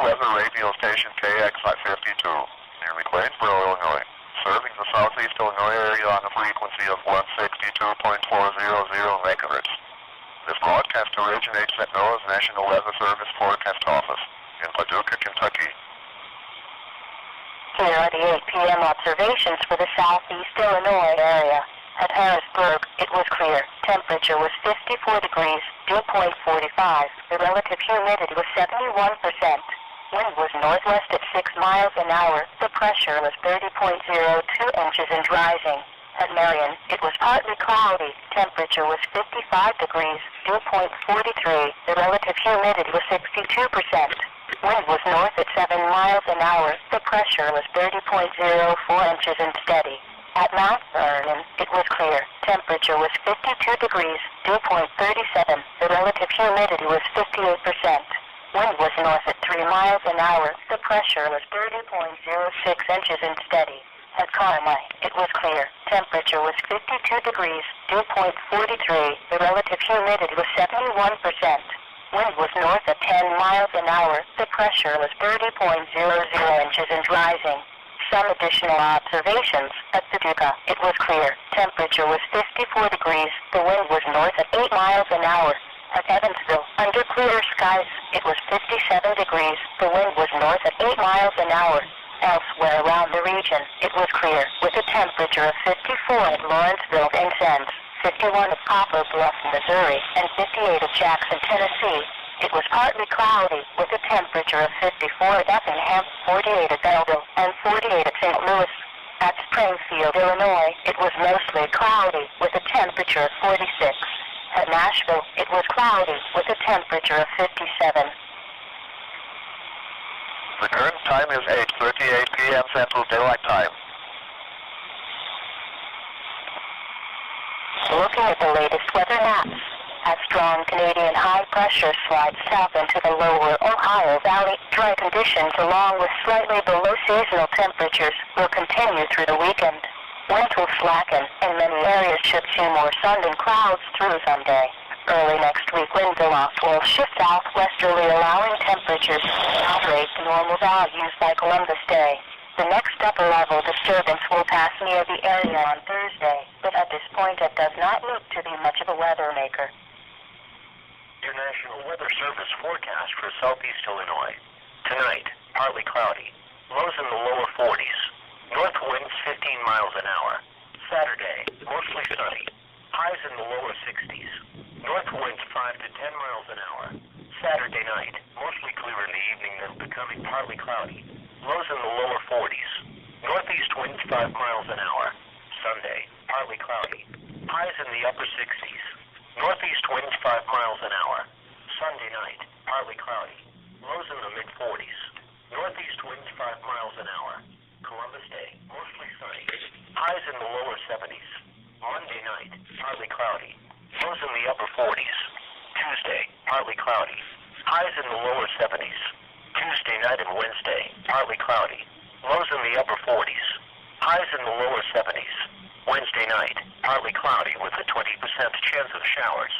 weather radio station KXI52 near McLeansboro, Illinois, serving the southeast Illinois area on a frequency of 162.400 megahertz. This broadcast originates at NOAA's National Weather Service Forecast Office in Paducah, Kentucky. Here are the 8 p.m. observations for the southeast Illinois area. At Harrisburg, it was clear. Temperature was 54 degrees, dew point 45. The relative humidity was 71%. Wind was northwest at 6 miles an hour. The pressure was 30.02 inches and rising. At Marion, it was partly cloudy. Temperature was 55 degrees, dew point 43. The relative humidity was 62%. Wind was north at 7 miles an hour. The pressure was 30.04 inches and steady. At Mount Vernon, it was clear. Temperature was 52 degrees, dew point 37. The relative humidity was 58%. Wind was north at 3 miles an hour. The pressure was 30.06 inches and steady. At Carmine, it was clear. Temperature was 52 degrees, dew point 43. The relative humidity was 71%. Wind was north at 10 miles an hour. The pressure was 30.00 inches and rising. Some additional observations. At Paducah, it was clear. Temperature was 54 degrees. The wind was north at 8 miles an hour. At Evansville, under clear skies, it was 57 degrees. The wind was north at 8 miles an hour. Elsewhere around the region, it was clear, with a temperature of 54 at Lawrenceville, Vincennes, 51 at Poplar Bluff, Missouri, and 58 at Jackson, Tennessee. It was partly cloudy, with a temperature of 54 at Effingham, 48 at Belleville, and 48 at St. Louis. At Springfield, Illinois, it was mostly cloudy, with a temperature of 46. At Nashville, it was cloudy, with a temperature of 57. The current time is 8:38 p.m. Central Daylight Time. Looking at the latest weather maps, as strong Canadian high pressure slides south into the lower Ohio Valley, dry conditions along with slightly below seasonal temperatures will continue through the weekend. Wind will slacken, and many areas should see more sun and clouds through Sunday. Early next week, wind aloft will shift southwesterly, allowing temperatures to moderate to normal values by Columbus Day. The next upper-level disturbance will pass near the area on Thursday, but at this point it does not look to be much of a weather maker. Your National Weather Service forecast for southeast Illinois. Tonight, partly cloudy. Lows in the lower 40s. North winds 15 miles an hour. Saturday, mostly sunny. Highs in the lower 60s. North winds 5 to 10 miles an hour. Saturday night, mostly clear in the evening, then becoming partly cloudy. Lows in the lower 40s. Northeast winds 5 miles an hour. Sunday, partly cloudy. Highs in the upper 60s. Northeast winds 5 miles an hour. Sunday night, partly cloudy. Lows in the mid-40s. Northeast winds 5 miles an hour. Columbus Day, mostly sunny. Highs in the lower 70s. Monday night, partly cloudy. Lows in the upper 40s. Tuesday, partly cloudy. Highs in the lower 70s. Tuesday night and Wednesday, partly cloudy. Lows in the upper 40s. Highs in the lower 70s. Wednesday night, partly cloudy with a 20% chance of showers.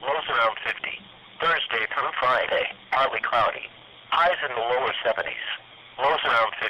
Lows around 50. Thursday through Friday, partly cloudy. Highs in the lower 70s. Lows around 50.